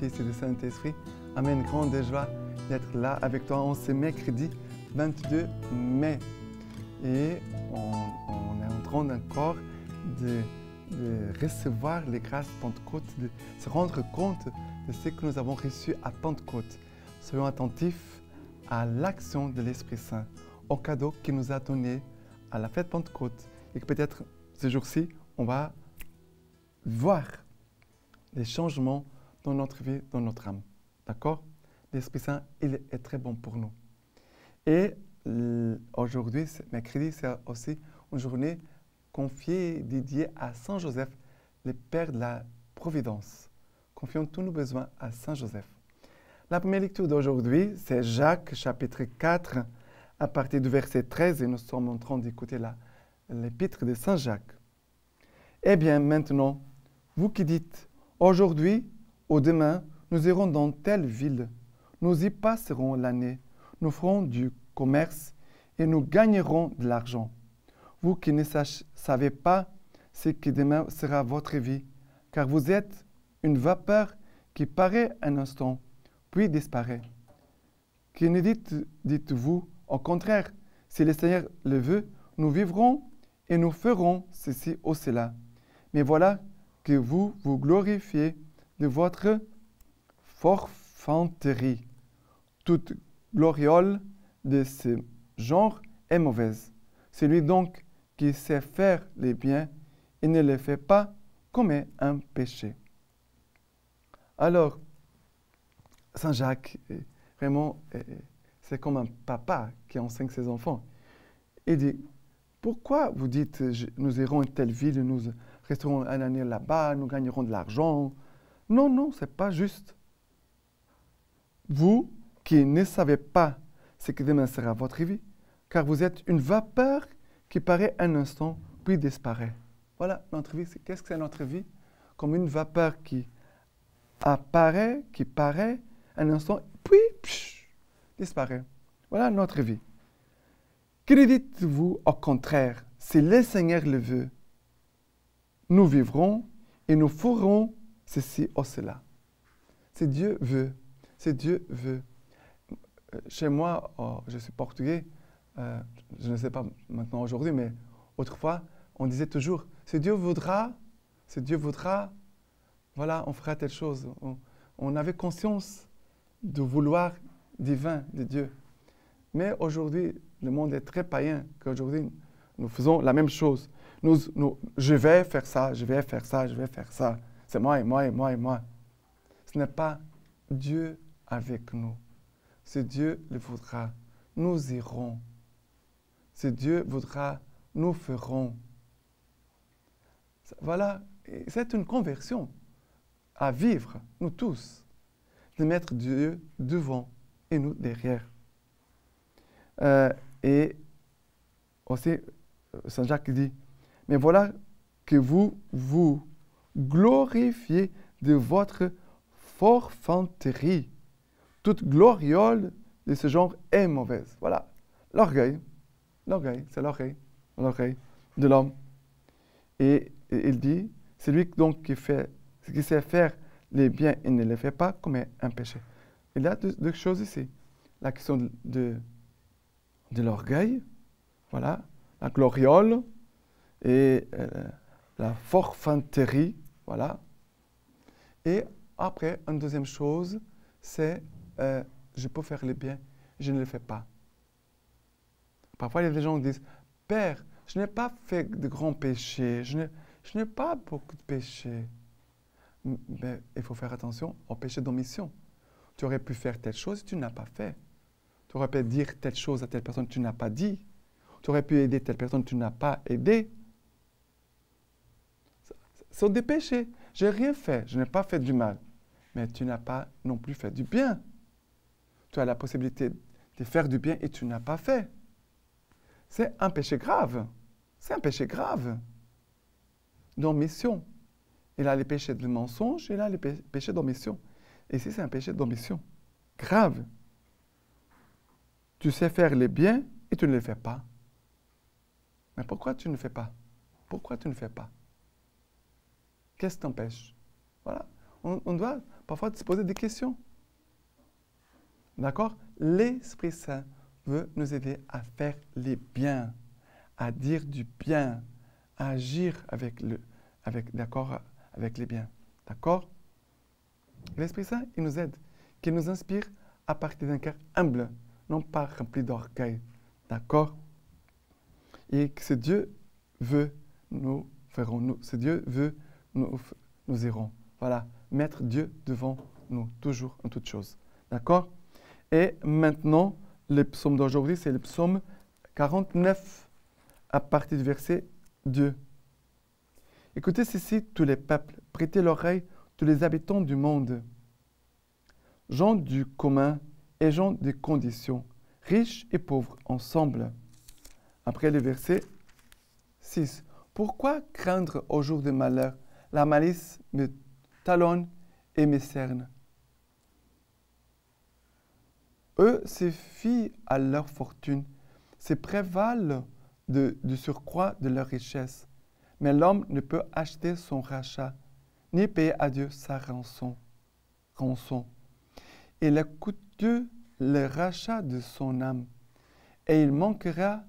Fils et du Saint-Esprit. Amen. Grande joie d'être là avec toi en ce mercredi 22 mai. Et on est en train encore de recevoir les grâces Pentecôte, de se rendre compte de ce que nous avons reçu à Pentecôte. Soyons attentifs à l'action de l'Esprit Saint, au cadeau qu'il nous a donné à la fête Pentecôte. Et que peut-être ce jour-ci, on va voir des changements dans notre vie, dans notre âme. D'accord? L'Esprit Saint, il est très bon pour nous. Et aujourd'hui, mercredi, c'est aussi une journée confiée, dédiée à Saint Joseph, le Père de la Providence. Confions tous nos besoins à Saint Joseph. La première lecture d'aujourd'hui, c'est Jacques, chapitre 4, à partir du verset 13, et nous sommes en train d'écouter l'épître de Saint Jacques. Eh bien, maintenant, vous qui dites, aujourd'hui ou demain, nous irons dans telle ville, nous y passerons l'année, nous ferons du commerce et nous gagnerons de l'argent. Vous qui ne savez pas ce que demain sera votre vie, car vous êtes une vapeur qui paraît un instant, puis disparaît. Que ne dites-vous, au contraire, si le Seigneur le veut, nous vivrons et nous ferons ceci ou cela. Mais voilà que vous vous glorifiez de votre forfanterie. Toute gloriole de ce genre est mauvaise. Celui donc qui sait faire les biens et ne le fait pas commet un péché. Alors, Saint Jacques, vraiment, c'est comme un papa qui enseigne ses enfants. Il dit, pourquoi vous dites, nous irons à telle ville, nous resterons une année là-bas, nous gagnerons de l'argent? Non, non, ce n'est pas juste. Vous qui ne savez pas ce que demain sera votre vie, car vous êtes une vapeur qui paraît un instant, puis disparaît. Voilà, notre vie, qu'est-ce que c'est notre vie? Comme une vapeur qui apparaît, qui paraît un instant, puis disparaît. Voilà notre vie. Que dites-vous au contraire? Si le Seigneur le veut, nous vivrons et nous ferons ceci ou cela. Si Dieu veut, si Dieu veut. Chez moi, je suis portugais, je ne sais pas maintenant aujourd'hui, mais autrefois, on disait toujours, si Dieu voudra, voilà, on fera telle chose. On avait conscience du vouloir divin de Dieu. Mais aujourd'hui, le monde est très païen, qu'aujourd'hui, nous faisons la même chose. Je vais faire ça, je vais faire ça, je vais faire ça. C'est moi et moi et moi et moi. Ce n'est pas Dieu avec nous. Si Dieu le voudra, nous irons. Si Dieu voudra, nous ferons. Voilà, c'est une conversion à vivre, nous tous, de mettre Dieu devant et nous derrière. Et aussi, Saint Jacques dit, mais voilà que vous vous glorifiez de votre forfanterie. Toute gloriole de ce genre est mauvaise. Voilà, l'orgueil, c'est l'orgueil de l'homme. Et il dit, celui donc qui sait faire les biens et ne les fait pas commet un péché. Il y a deux choses ici. La question de l'orgueil, voilà, la gloriole et la forfanterie, voilà. Et après, une deuxième chose, c'est je peux faire le bien, je ne le fais pas. Parfois, il y a des gens qui disent, Père, je n'ai pas fait de grands péchés, je n'ai pas beaucoup de péchés. Mais il faut faire attention au péché d'omission. Tu aurais pu faire telle chose, tu n'as pas fait. Tu aurais pu dire telle chose à telle personne, tu n'as pas dit. Tu aurais pu aider telle personne, tu n'as pas aidé. Ce sont des péchés. Je n'ai rien fait, je n'ai pas fait du mal. Mais tu n'as pas non plus fait du bien. Tu as la possibilité de faire du bien et tu n'as pas fait. C'est un péché grave. C'est un péché grave. D'omission. Il a les péchés de mensonge, il a les péchés d'omission. Et ici, c'est un péché d'omission. Grave. Tu sais faire les biens et tu ne les fais pas. Mais pourquoi tu ne fais pas? Pourquoi tu ne fais pas? Qu'est-ce qui t'empêche? Voilà. On doit parfois de se poser des questions. D'accord? L'Esprit Saint veut nous aider à faire les biens, à dire du bien, à agir avec les biens. D'accord? L'Esprit Saint, il nous aide, qu'il nous inspire à partir d'un cœur humble, non pas rempli d'orgueil. D'accord? Et que ce Dieu veut, nous ferons. Ce Dieu veut, nous irons. Voilà, mettre Dieu devant nous, toujours en toutes choses. D'accord? Et maintenant, le psaume d'aujourd'hui, c'est le psaume 49, à partir du verset 2. Écoutez ceci, tous les peuples, prêtez l'oreille, tous les habitants du monde, gens du commun et gens des conditions, riches et pauvres ensemble. Après le verset 6. Pourquoi craindre au jour de malheur? La malice me talonne et me cerne. Eux se fient à leur fortune, se prévalent du surcroît de leur richesse. Mais l'homme ne peut acheter son rachat, ni payer à Dieu sa rançon. Il est coûteux le rachat de son âme, et il manquera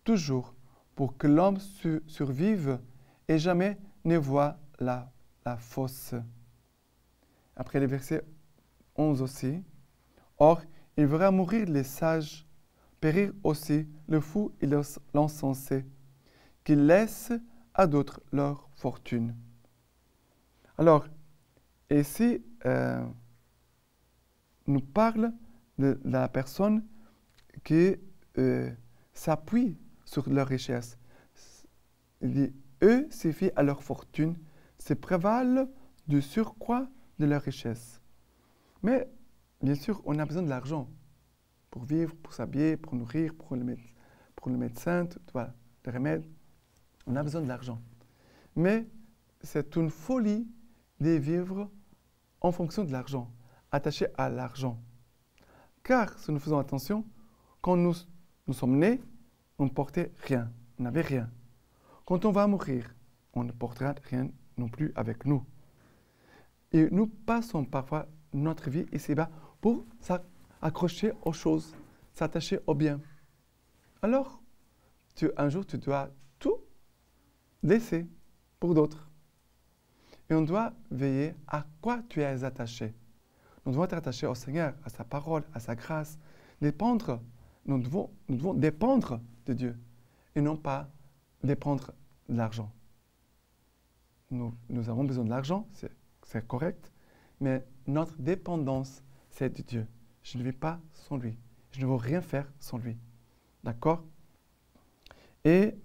toujours pour que l'homme survive et jamais ne voit la fosse. Après le verset 11 aussi. Or, il verra mourir les sages, périr aussi le fou et l'insensé, qui laissent à d'autres leur fortune. Alors, ici, nous parle de la personne qui s'appuie sur leur richesse. Il dit, eux se fient à leur fortune, se prévalent du surcroît de leur richesse. Mais, bien sûr, on a besoin de l'argent pour vivre, pour s'habiller, pour nourrir, pour le médecin, voilà, les remèdes. On a besoin de l'argent. Mais c'est une folie de vivre en fonction de l'argent, attaché à l'argent. Car, si nous faisons attention, quand nous sommes nés, on ne portait rien, on n'avait rien. Quand on va mourir, on ne portera rien non plus avec nous. Et nous passons parfois notre vie ici-bas pour s'accrocher aux choses, s'attacher aux biens. Alors, un jour, tu dois tout laisser pour d'autres. Et on doit veiller à quoi tu es attaché. Nous devons être attachés au Seigneur, à sa parole, à sa grâce. Nous devons dépendre de Dieu et non pas dépendre de l'argent. Nous avons besoin de l'argent, c'est correct, mais notre dépendance, c'est de Dieu. Je ne vis pas sans lui. Je ne veux rien faire sans lui. D'accord? Et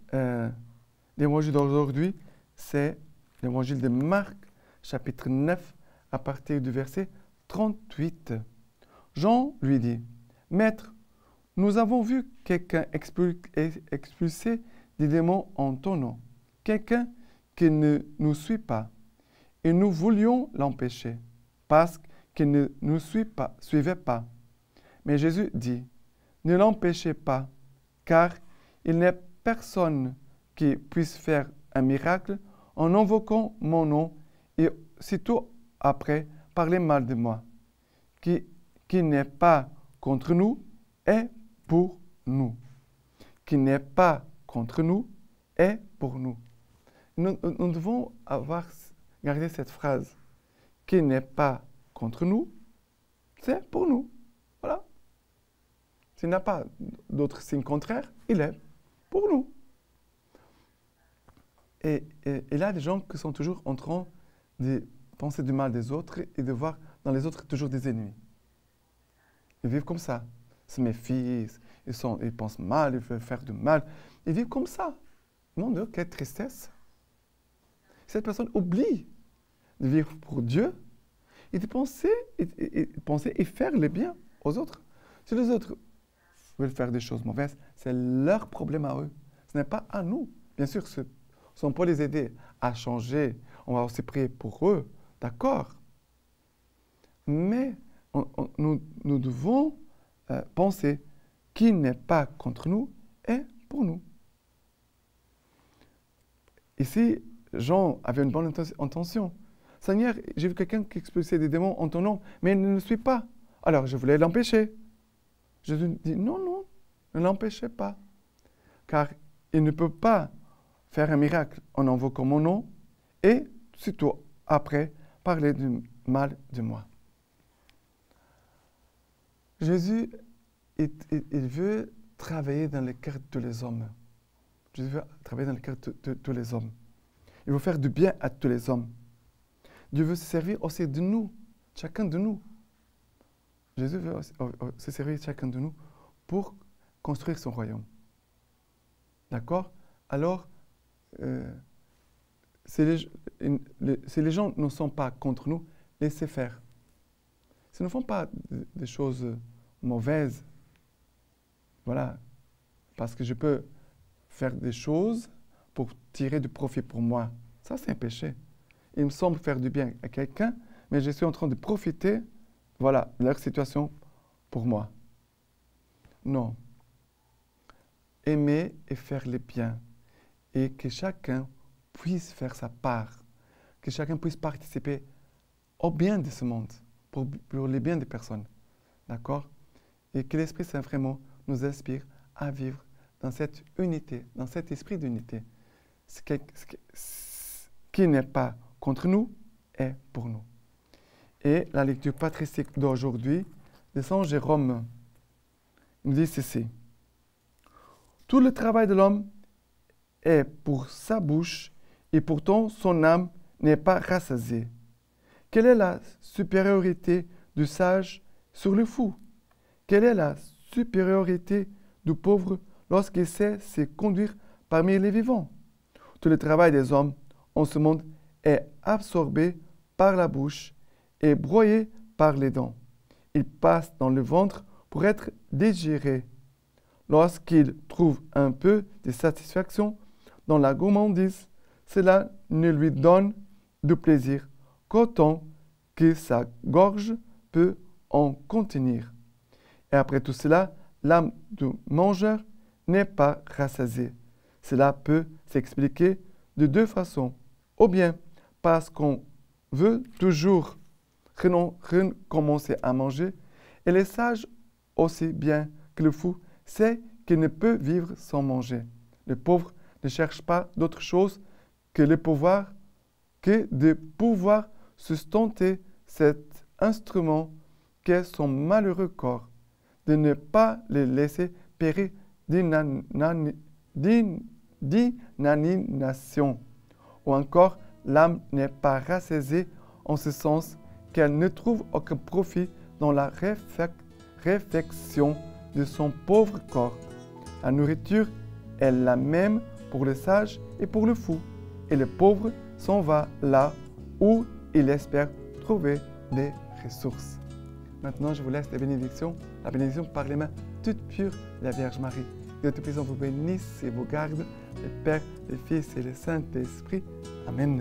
l'évangile d'aujourd'hui, c'est l'évangile de Marc, chapitre 9, à partir du verset 38. Jean lui dit, « Maître, nous avons vu quelqu'un expulser des démons en ton nom, quelqu'un qui ne nous suit pas, et nous voulions l'empêcher, parce qu'il ne nous suivait pas. Mais Jésus dit, « Ne l'empêchez pas, car il n'est personne qui puisse faire un miracle en invoquant mon nom et sitôt après parler mal de moi. Qui n'est pas contre nous est pour nous. Qui n'est pas contre nous est pour nous. » Nous devons garder cette phrase. Qui n'est pas contre nous, c'est pour nous. Voilà. S'il n'a pas d'autres signes contraires, il est pour nous. Et il y a des gens qui sont toujours en train de penser du mal des autres et de voir dans les autres toujours des ennemis. Ils vivent comme ça. Ils se méfient, ils pensent mal, ils veulent faire du mal. Ils vivent comme ça. Mon Dieu, quelle tristesse. Cette personne oublie de vivre pour Dieu et de penser et faire le bien aux autres. Si les autres veulent faire des choses mauvaises, c'est leur problème à eux. Ce n'est pas à nous. Bien sûr, si on peut les aider à changer, on va aussi prier pour eux, d'accord. Mais nous devons penser qui n'est pas contre nous est pour nous. Ici, Jean avait une bonne intention. Seigneur, j'ai vu quelqu'un qui expulsait des démons en ton nom, mais il ne le suit pas. Alors, je voulais l'empêcher. Jésus dit, non, non, ne l'empêchez pas. Car il ne peut pas faire un miracle en invoquant mon nom et, surtout après, parler du mal de moi. Jésus, il veut travailler dans le cœur de tous les hommes. Jésus veut travailler dans le cœur de tous les hommes. Il veut faire du bien à tous les hommes. Dieu veut se servir aussi de nous, chacun de nous. Jésus veut se servir de chacun de nous pour construire son royaume. D'accord? Alors, si les gens ne sont pas contre nous, laissez faire. S'ils ne font pas des choses mauvaises, voilà, parce que je peux faire des choses pour tirer du profit pour moi. Ça, c'est un péché. Il me semble faire du bien à quelqu'un, mais je suis en train de profiter, voilà, de leur situation pour moi. Non. Aimer et faire le bien. Et que chacun puisse faire sa part. Que chacun puisse participer au bien de ce monde, pour le bien des personnes. D'accord? Et que l'Esprit Saint vraiment nous inspire à vivre dans cette unité, dans cet esprit d'unité. Ce qui n'est pas contre nous est pour nous. Et la lecture patristique d'aujourd'hui de Saint Jérôme nous dit ceci. Tout le travail de l'homme est pour sa bouche et pourtant son âme n'est pas rassasiée. Quelle est la supériorité du sage sur le fou? Quelle est la supériorité du pauvre lorsqu'il sait se conduire parmi les vivants? Tout le travail des hommes en ce monde est absorbé par la bouche et broyé par les dents. Il passe dans le ventre pour être digéré. Lorsqu'il trouve un peu de satisfaction dans la gourmandise, cela ne lui donne de plaisir qu'autant que sa gorge peut en contenir. Et après tout cela, l'âme du mangeur n'est pas rassasiée. Cela peut s'expliquer de deux façons. Ou bien parce qu'on veut toujours recommencer à manger, et le sage, aussi bien que le fou, sait qu'il ne peut vivre sans manger. Le pauvre ne cherche pas d'autre chose que de pouvoir sustenter cet instrument qu'est son malheureux corps, de ne pas le laisser périr d'inanimation. Ou encore, l'âme n'est pas rassasiée en ce sens qu'elle ne trouve aucun profit dans la réflexion de son pauvre corps. La nourriture est la même pour le sage et pour le fou, et le pauvre s'en va là où il espère trouver des ressources. Maintenant, je vous laisse la bénédiction par les mains toutes pures de la Vierge Marie. Dieu Tout-Puissant vous bénisse et vous garde, le Père, le Fils et le Saint-Esprit. Amen.